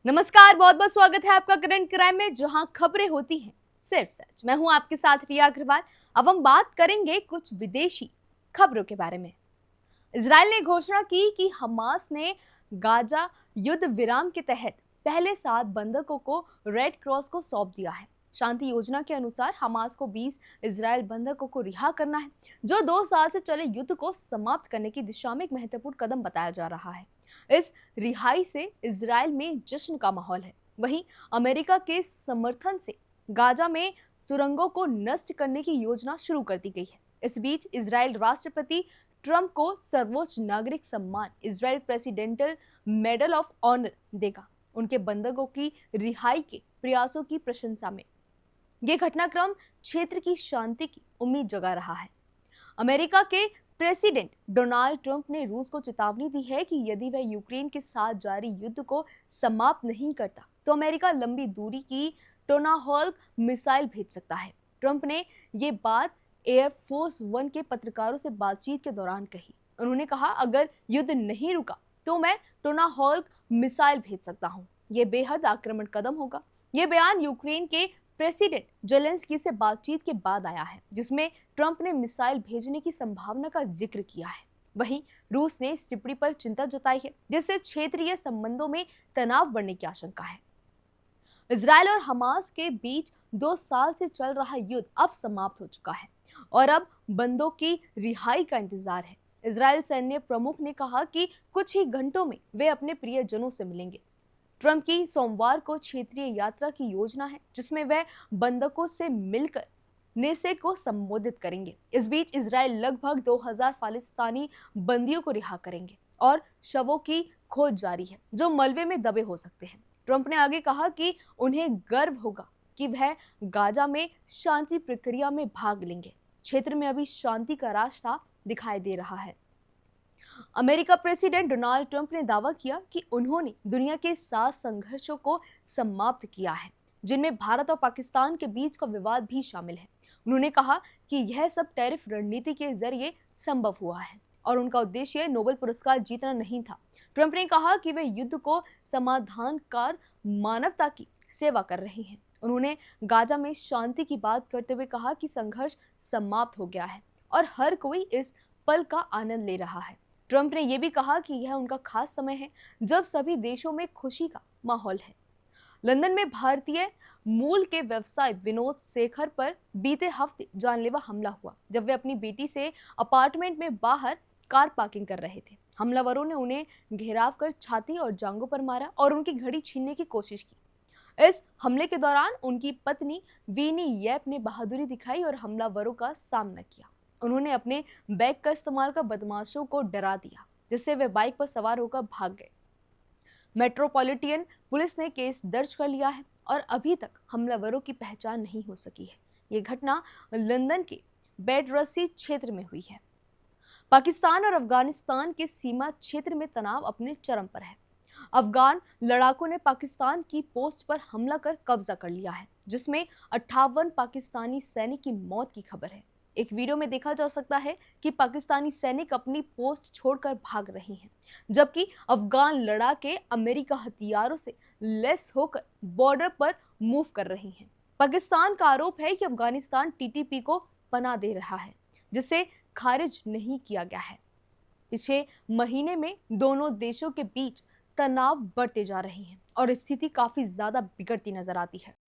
नमस्कार, बहुत बहुत स्वागत है आपका करंट क्राइम में, जहां खबरें होती हैं सिर्फ सच। मैं हूं आपके साथ रिया अग्रवाल। अब हम बात करेंगे कुछ विदेशी खबरों के बारे में। इजराइल ने घोषणा की कि हमास ने गाजा युद्ध विराम के तहत पहले 7 बंधकों को रेड क्रॉस को सौंप दिया है। शांति योजना के अनुसार हमास को 20 इजराइल बंधकों को रिहा करना है, जो 2 साल से चले युद्ध को समाप्त करने की दिशा में एक महत्वपूर्ण कदम बताया जा रहा है। इस रिहाई से इजराइल में जश्न का माहौल है। वहीं अमेरिका के समर्थन से गाजा में सुरंगों को नष्ट करने की योजना शुरू कर दी गई है। इस बीच इजराइल राष्ट्रपति ट्रंप को सर्वोच्च नागरिक सम्मान Israel presidential medal of honour देगा, उनके बंधकों की रिहाई के प्रयासों की प्रशंसा में। यह घटनाक्रम क्षेत्र की शांति की उम्मीद जगा रहा है। अमेरिका के प्रेसिडेंट डोनाल्ड ट्रंप ने रूस को चेतावनी दी है कि यदि वह यूक्रेन के साथ जारी युद्ध को समाप्त नहीं करता तो अमेरिका लंबी दूरी की टोनाहॉक मिसाइल भेज सकता है। ट्रंप ने ये बात एयरफोर्स वन के पत्रकारों से बातचीत के दौरान कही। उन्होंने कहा, अगर युद्ध नहीं रुका तो मैं टोनाहॉक मिसाइल भेज सकता हूं। यह बेहद आक्रामक कदम होगा। यह बयान यूक्रेन के प्रेसिडेंट जेलेंस्की से बातचीत के बाद आया है, जिसमें ट्रंप ने मिसाइल भेजने की संभावना का जिक्र किया है। वहीं रूस ने इस टिप्पणी पर चिंता जताई है, जिससे क्षेत्रीय संबंधों में तनाव बढ़ने की आशंका है। इजराइल और हमास के बीच 2 साल से चल रहा युद्ध अब समाप्त हो चुका है और अब बंदों की रिहाई का इंतजार है। इजराइल सैन्य प्रमुख ने कहा कि कुछ ही घंटों में वे अपने प्रियजनों से मिलेंगे। ट्रंप की सोमवार को क्षेत्रीय यात्रा की योजना है, जिसमें वह बंधकों से मिलकर नेसेट को संबोधित करेंगे। इस बीच इजराइल लगभग 2000 फालिस्तानी बंदियों को रिहा करेंगे और शवों की खोज जारी है, जो मलबे में दबे हो सकते हैं। ट्रंप ने आगे कहा कि उन्हें गर्व होगा कि वह गाजा में शांति प्रक्रिया में भाग लेंगे। क्षेत्र में अभी शांति का रास्ता दिखाई दे रहा है। अमेरिका प्रेसिडेंट डोनाल्ड ट्रंप ने दावा किया कि उन्होंने दुनिया के 7 संघर्षों को समाप्त किया है, जिनमें भारत और पाकिस्तान के बीच का विवाद भी शामिल है। उन्होंने कहा कि यह सब टैरिफ रणनीति के जरिए संभव हुआ है और उनका उद्देश्य नोबेल पुरस्कार जीतना नहीं था। ट्रंप ने कहा कि वे युद्ध को समाधानकार मानवता की सेवा कर रहे हैं। उन्होंने गाजा में शांति की बात करते हुए कहा कि संघर्ष समाप्त हो गया है और हर कोई इस पल का आनंद ले रहा है। ट्रंप ने यह भी कहा कि यह उनका खास समय है जब सभी देशों में खुशी का माहौल है। लंदन में भारतीय मूल के व्यवसायी विनोद शेखर पर बीते हफ्ते जानलेवा हमला हुआ, जब वे अपनी बेटी से अपार्टमेंट में बाहर कार पार्किंग कर रहे थे। हमलावरों ने उन्हें घेराव कर छाती और जांघों पर मारा और उनकी घड़ी छीनने की कोशिश की। इस हमले के दौरान उनकी पत्नी वीनी येप ने बहादुरी दिखाई और हमलावरों का सामना किया। उन्होंने अपने बैग का इस्तेमाल कर बदमाशों को डरा दिया, जिससे वे बाइक पर सवार होकर भाग गए। मेट्रोपॉलिटन पुलिस ने केस दर्ज कर लिया है और अभी तक हमलावरों की पहचान नहीं हो सकी है। ये घटना लंदन के बेडरसी क्षेत्र में हुई है। पाकिस्तान और अफगानिस्तान के सीमा क्षेत्र में तनाव अपने चरम पर है। अफगान लड़ाकों ने पाकिस्तान की पोस्ट पर हमला कर कब्जा कर लिया है, जिसमें 58 पाकिस्तानी सैनिक की मौत की खबर है। एक वीडियो में देखा जा सकता है कि पाकिस्तानी सैनिक अपनी पोस्ट छोड़कर भाग रहे हैं, जबकि अफगान लड़ाके अमेरिका हथियारों से लैस होकर बॉर्डर पर मूव कर रहे हैं। पाकिस्तान का आरोप है कि अफगानिस्तान टीटीपी को पनाह दे रहा है, जिसे खारिज नहीं किया गया है। पिछले महीने में दोनों देशों के बीच तनाव बढ़ते जा रहे हैं और स्थिति काफी ज्यादा बिगड़ती नजर आती है।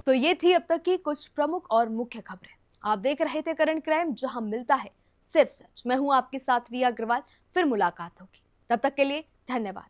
तो ये थी अब तक की कुछ प्रमुख और मुख्य खबरें। आप देख रहे थे करंट क्राइम, जहां मिलता है सिर्फ सच। मैं हूं आपके साथ रिया अग्रवाल। फिर मुलाकात होगी, तब तक के लिए धन्यवाद।